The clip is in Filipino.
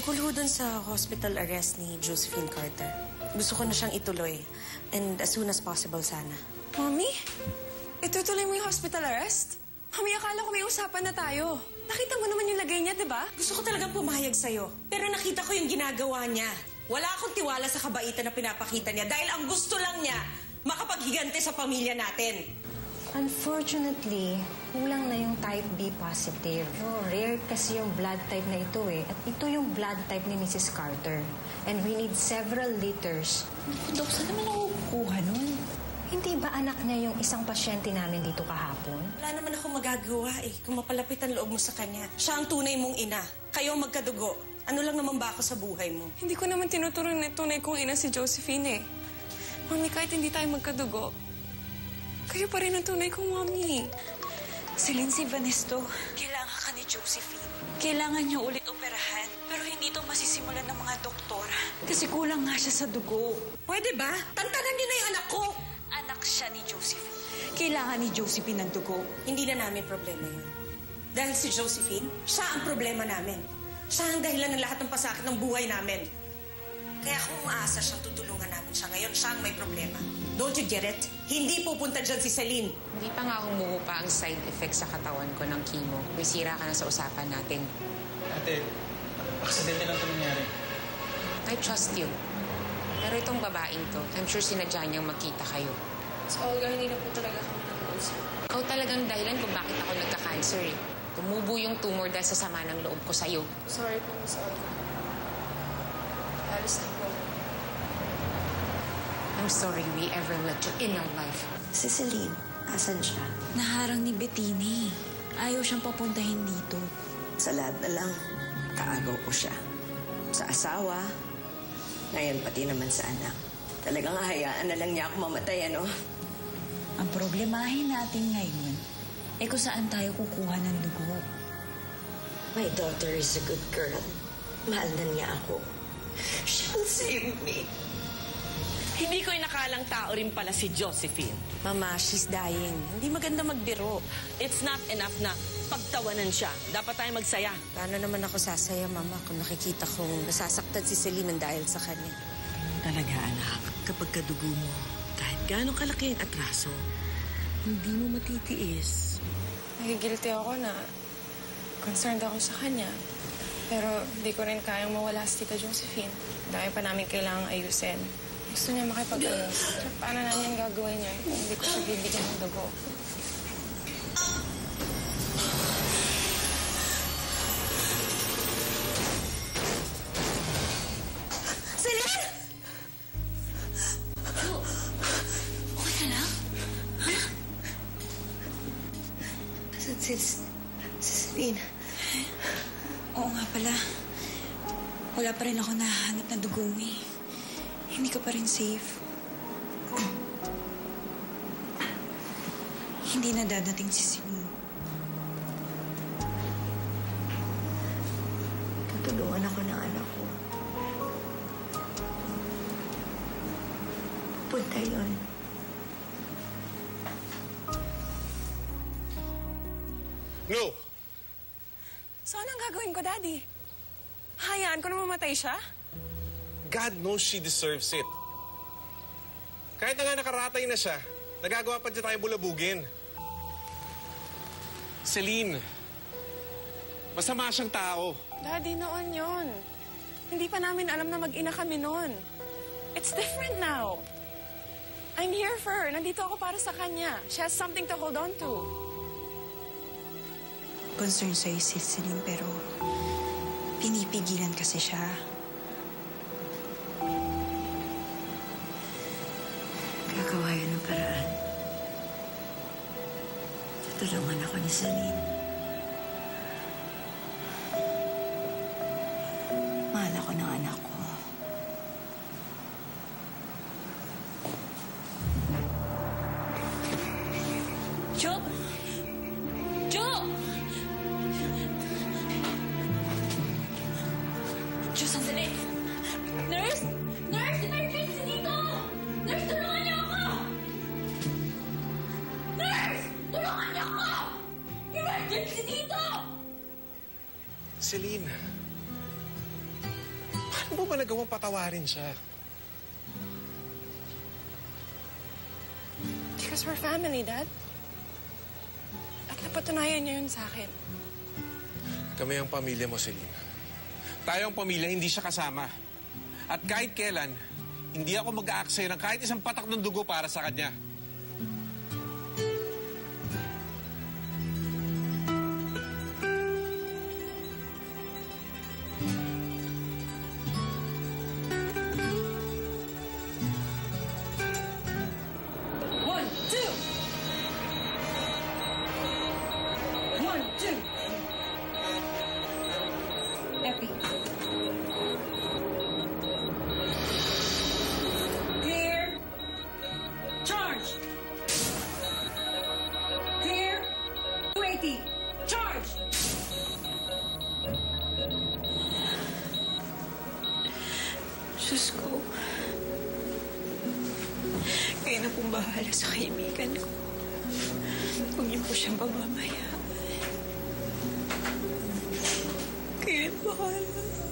Tungkol ho dun sa hospital arrest ni Josephine Carter. Gusto ko na siyang ituloy. And as soon as possible sana. Mommy? Itutuloy mo yung hospital arrest? Mami, akala ko may usapan na tayo. Nakita mo naman yung lagay niya, di ba? Gusto ko talagang pumayag sa'yo. Pero nakita ko yung ginagawa niya. Wala akong tiwala sa kabaitan na pinapakita niya dahil ang gusto lang niya, makapaghigante sa pamilya natin. Unfortunately, kulang na yung type B positive. No, rare kasi yung blood type na ito eh. At ito yung blood type ni Mrs. Carter. And we need several liters. Dok, saan naman ako kukuha nun? Hindi ba anak niya yung isang pasyente namin dito kahapon? Wala naman ako magagawa eh kung mapalapit ang loob mo sa kanya. Siya ang tunay mong ina. Kayo ang magkadugo. Ano lang naman ba ako sa buhay mo? Hindi ko naman tinuturing na tunay kong ina si Josephine eh. Mami, kahit hindi tayo magkadugo, kayo pa rin ang tunay kong mami. Si Lindsay Vanesto, kailangan ka ni Josephine. Kailangan niya ulit operahan. Pero hindi ito masisimulan ng mga doktor. Kasi kulang nga siya sa dugo. Pwede ba? Tantanan niyo na yung anak ko. Anak siya ni Josephine. Kailangan ni Josephine ng dugo. Hindi na namin problema yun. Dahil si Josephine, siya ang problema namin. Siya ang dahilan ng lahat ng pasakit ng buhay namin. Kaya kung umaasa siyang tutulungan namin siya ngayon, siya ang may problema. Don't you get it? Hindi pupunta dyan si Celine. Hindi pa nga humuhupa ang side effects sa katawan ko ng chemo. May sira ka na sa usapan natin. Ate, aksidente lang ito nangyari. I trust you. Pero itong babaeng to, I'm sure sinadya niyang magkita kayo. So, Olga, hindi na po talaga kami nag-uusap. Ikaw talagang dahilan kung bakit ako nagka-cancer eh. Tumubo yung tumor dahil sa sama ng loob ko sa'yo. Sorry po, Miss Olga. Alis na po. I'm sorry we ever let you in our life. Si Celine, asan siya? Naharang ni Bettini. Ayaw siyang papuntahin dito. Sa lahat na lang, kaagaw ko siya. Sa asawa, ngayon pati naman sa anak. Talagang hayaan na lang niya ako mamatay, ano? Ang problemahin natin ngayon, kung saan tayo kukuha ng dugo. My daughter is a good girl. Mahal na niya ako. She'll save me. Hindi ko inakalang tao rin pala si Josephine. Mama, she's dying. Hindi maganda magbiro. It's not enough na pagtawanan siya. Dapat tayo magsaya. Paano naman ako sasaya, Mama, kung nakikita kong nasasaktan si Celine ng dahil sa kanya? Talaga, anak, kapag kadugo mo, kahit gaano kalaki ang atraso, hindi mo matitiis. Nagigilty ako na concerned ako sa kanya. Pero hindi ko rin kayang mawala si Tita Josephine. Dahil pa namin kailangang ayusin. Gusto niya makipag-ayos. Paano namin gagawin niya kung hindi ko siya bibigyan ng dugo? Celine! Okay ka lang? Asan si Celine? Oo nga pala. Wala pa rin ako nahanap na dugo mo eh. Hindi ka pa rin safe. Hindi na dadating si Celine. Tutulungan ako ng anak ko. Pupunta yun. No! So, anong gagawin ko, Daddy? Hayaan ko na mamatay siya? God knows she deserves it. Kahit na nga nakaratay na siya, nagagawa pa dyan tayo bulabugin. Celine, masama siyang tao. Daddy, noon yun. Hindi pa namin alam na mag-ina kami noon. It's different now. I'm here for her. Nandito ako para sa kanya. She has something to hold on to. Concern sa'yo si Celine pero pinipigilan kasi siya. Gagawa yan ng paraan. Tutulungan ako ni Celine. Mahal ako ng anak ko. Jo! Jo! Jo, sandali! Nurse! Nurse! Emergency dito! Nurse, tulungan niyo ako! Nurse! Tulungan niyo ako! Emergency dito! Celine, ba nagawang patawarin siya? Because we're family, Dad. At napatunayan niya yun sa akin. Kami ang pamilya mo, Celine. Tayo ang pamilya, hindi siya kasama. At kahit kailan, hindi ako mag-aaksaya ng kahit isang patak ng dugo para sa kanya. Diyos ko. Kayo na pong bahala sa kaibigan ko. Huwag niyo po siyang pababayaan. Kayo na bahala.